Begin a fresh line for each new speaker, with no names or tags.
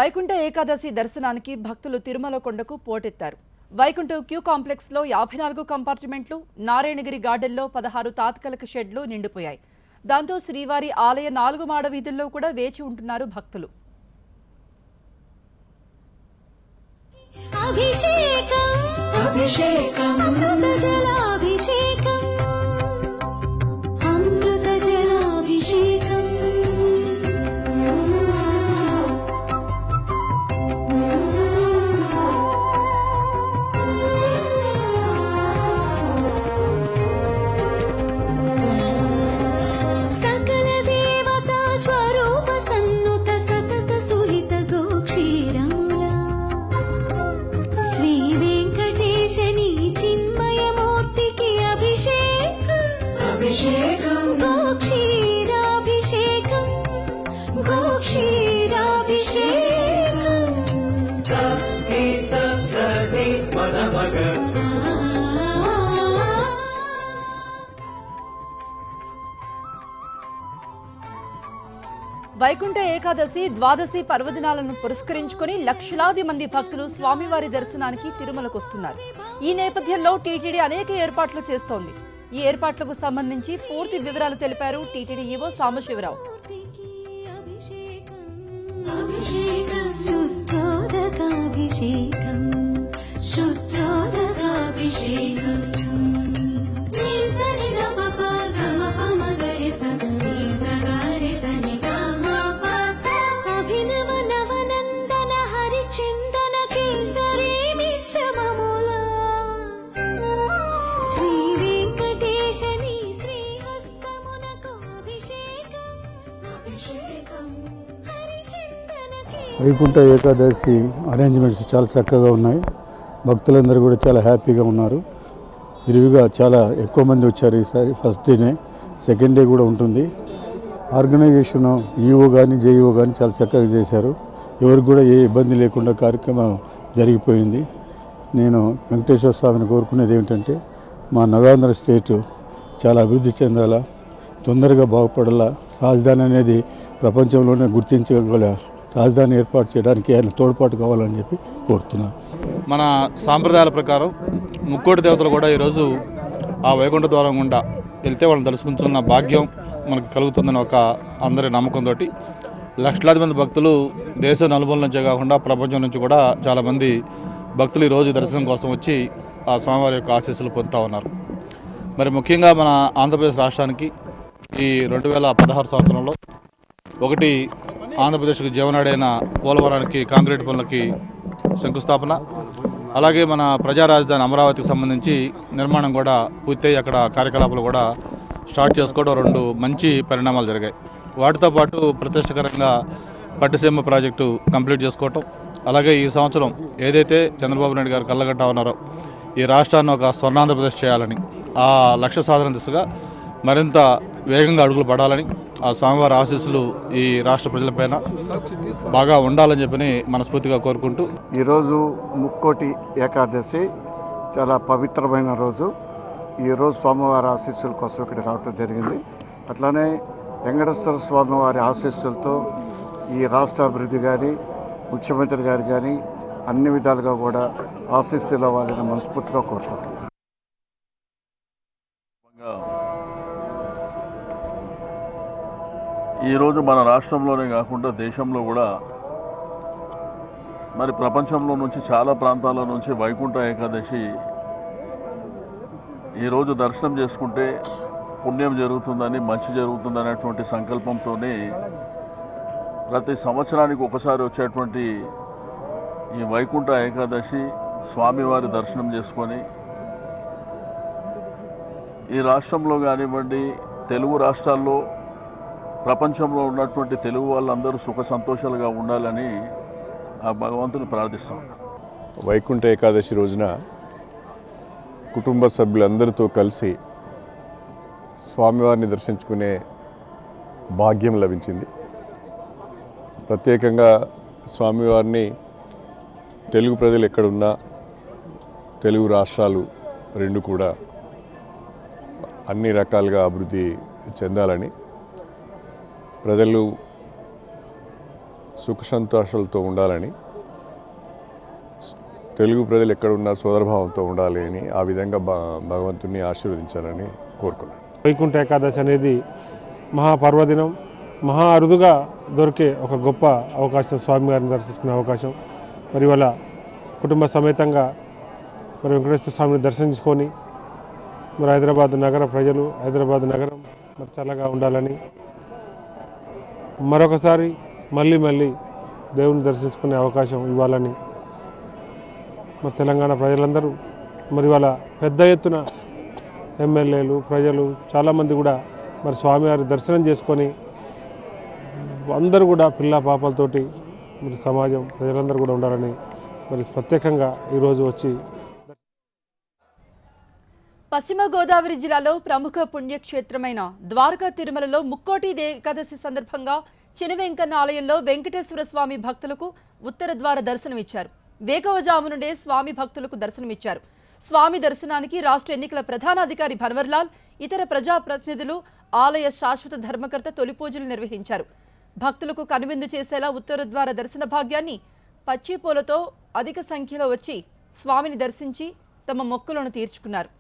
వైకుంఠ ఏకాదశి దర్శనానికి భక్తులు తిరుమల కొండకు పోటెత్తారు. వైకుంఠ క్యూ కాంప్లెక్స్ లో 54 కంపార్ట్మెంట్లు, నారాయణగిరి గార్డెన్లో 16 తాత్కాలిక షెడ్లు నిండిపోయాయి. దాంతో శ్రీవారి ఆలయ 4 మాడ వీధుల్లో కూడా వేచి ఉంటున్నారు భక్తులు. వైకుంఠ ఏకాదశి ద్వాదశి పర్వదినాలను పురస్కరించుకుని లక్షలాది మంది భక్తులు స్వామివారి దర్శనానికి తిరుమలకు వస్తున్నారు. ఈ నేపథ్యంలో టీటీడీ అనేక ఏర్పాట్లు చేస్తోంది. ఈ ఏర్పాట్లకు సంబంధించి పూర్తి వివరాలు తెలిపారు TTD EO Sambasivarao.
Vaikuntha Ekadashi arrangements చాలా చక్కగా ఉన్నాయి. భక్తులందరూ కూడా చాలా హ్యాపీగా ఉన్నారు. విరివిగా చాలా ఎక్కువ మంది వచ్చారు. ఈసారి ఫస్ట్ డేనే, సెకండ్ డే కూడా ఉంటుంది. ఆర్గనైజేషన్ ఈఓ కానీ జేఈఓ కానీ చాలా చక్కగా చేశారు. ఎవరికి కూడా ఏ ఇబ్బంది లేకుండా కార్యక్రమం జరిగిపోయింది. నేను వెంకటేశ్వర స్వామిని కోరుకునేది ఏమిటంటే మా నవాంధ్ర స్టేట్ చాలా అభివృద్ధి చెందాలా, తొందరగా బాగుపడాలా, రాజధాని అనేది ప్రపంచంలోనే గుర్తించగల రాజధాని ఏర్పాటు చేయడానికి ఆయన తోడ్పాటు కావాలని చెప్పి కోరుతున్నాను.
మన సాంప్రదాయాల ప్రకారం ముక్కోటి దేవతలు కూడా ఈరోజు ఆ వైకుంఠ ద్వారం గుండా వెళ్తే వాళ్ళని తెలుసుకుంటున్న భాగ్యం మనకు కలుగుతుందని ఒక అందరి నమ్మకంతో లక్షలాది మంది భక్తులు దేశ నలుమూల నుంచే కాకుండా ప్రపంచం నుంచి కూడా చాలామంది భక్తులు ఈరోజు దర్శనం కోసం వచ్చి ఆ స్వామివారి యొక్క ఆశీస్సులు పొందుతూ ఉన్నారు. మరి ముఖ్యంగా మన ఆంధ్రప్రదేశ్ రాష్ట్రానికి ఈ 2016 సంవత్సరంలో ఒకటి ఆంధ్రప్రదేశ్కు జీవనాడైన పోలవరానికి కాంక్రీట్ పనులకి శంకుస్థాపన, అలాగే మన ప్రజా రాజధాని అమరావతికి సంబంధించి నిర్మాణం కూడా పూర్తయి అక్కడ కార్యకలాపాలు కూడా స్టార్ట్ చేసుకోవడం 2 మంచి పరిణామాలు జరిగాయి. వాటితో పాటు ప్రతిష్టకరంగా పట్టిసీమ ప్రాజెక్టు కంప్లీట్ చేసుకోవటం, అలాగే ఈ సంవత్సరం ఏదైతే చంద్రబాబు నాయుడు గారు కళ్ళగట్టా ఉన్నారో ఈ రాష్ట్రాన్ని ఒక స్వర్ణాంధ్రప్రదేశ్ చేయాలని, ఆ లక్ష్య సాధన దిశగా మరింత వేగంగా అడుగులు పడాలని, ఆ స్వామివారి ఆశీస్సులు ఈ రాష్ట్ర ప్రజలపైన బాగా ఉండాలని చెప్పని మనస్ఫూర్తిగా కోరుకుంటూ,
ఈరోజు ముక్కోటి ఏకాదశి చాలా పవిత్రమైన రోజు. ఈరోజు స్వామివారి ఆశీస్సుల కోసం ఇక్కడ రావటం జరిగింది. అట్లానే వెంకటేశ్వర స్వామివారి ఆశీస్సులతో ఈ రాష్ట్ర అభివృద్ధి కానీ ముఖ్యమంత్రి గారు కానీ అన్ని విధాలుగా కూడా ఆశీస్సులు అవ్వాలని మనస్ఫూర్తిగా కోరుకుంటున్నాను.
ఈరోజు మన రాష్ట్రంలోనే కాకుండా దేశంలో కూడా మరి ప్రపంచంలో నుంచి చాలా ప్రాంతాల నుంచి వైకుంఠ ఏకాదశి ఈరోజు దర్శనం చేసుకుంటే పుణ్యం జరుగుతుందని, మంచి జరుగుతుందనేటువంటి సంకల్పంతో ప్రతి సంవత్సరానికి ఒకసారి వచ్చేటువంటి ఈ వైకుంఠ ఏకాదశి స్వామివారి దర్శనం చేసుకొని ఈ రాష్ట్రంలో కానివ్వండి, తెలుగు రాష్ట్రాల్లో ప్రపంచంలో ఉన్నటువంటి తెలుగు వాళ్ళందరూ సుఖ సంతోషాలుగా ఉండాలని ఆ భగవంతుని ప్రార్థిస్తాం.
వైకుంఠ ఏకాదశి రోజున కుటుంబ సభ్యులందరితో కలిసి స్వామివారిని దర్శించుకునే భాగ్యం లభించింది. ప్రత్యేకంగా స్వామివారిని తెలుగు ప్రజలు ఎక్కడున్నా, తెలుగు రాష్ట్రాలు 2 కూడా అన్ని రకాలుగా అభివృద్ధి చెందాలని, ప్రజలు సుఖ సంతోషాలతో ఉండాలని, తెలుగు ప్రజలు ఎక్కడున్నా సోదరభావంతో ఉండాలి అని ఆ విధంగా భగవంతుని ఆశీర్వదించాలని కోరుకున్నాను.
వైకుంఠ ఏకాదశి అనేది మహాపర్వదినం, మహా అరుదుగా దొరికే ఒక గొప్ప అవకాశం, స్వామివారిని దర్శించుకునే అవకాశం. మరి వాళ్ళ కుటుంబ సమేతంగా మరి వెంకటేశ్వర స్వామిని దర్శించుకొని మరి హైదరాబాద్ నగర ప్రజలు, హైదరాబాద్ నగరం మరి చల్లగా ఉండాలని, మరొకసారి మళ్ళీ దేవుని దర్శించుకునే అవకాశం ఇవ్వాలని మరి తెలంగాణ ప్రజలందరూ మరి వాళ్ళ పెద్ద ఎత్తున ఎమ్మెల్యేలు, ప్రజలు చాలామంది కూడా మరి స్వామివారి దర్శనం చేసుకొని అందరూ కూడా పిల్ల పాపలతోటి మరి సమాజం ప్రజలందరూ కూడా ఉండాలని మరి ప్రత్యేకంగా ఈరోజు వచ్చి.
పశ్చిమ గోదావరి జిల్లాలో ప్రముఖ పుణ్యక్షేత్రమైన ద్వారకా తిరుమలలో ముక్కోటి ఏకాదశి సందర్భంగా చినవెంకన్న ఆలయంలో వెంకటేశ్వర స్వామి భక్తులకు ఉత్తర ద్వార దర్శనమిచ్చారు. వేకువజాము నుండే స్వామి భక్తులకు దర్శనమిచ్చారు. స్వామి దర్శనానికి రాష్ట్ర ఎన్నికల ప్రధానాధికారి భన్వర్లాల్, ఇతర ప్రజాప్రతినిధులు, ఆలయ శాశ్వత ధర్మకర్త తొలి పూజలు నిర్వహించారు. భక్తులకు కనువిందు చేసేలా ఉత్తర ద్వార దర్శన భాగ్యాన్ని పచ్చిపూలతో అధిక సంఖ్యలో వచ్చి స్వామిని దర్శించి తమ మొక్కులను తీర్చుకున్నారు.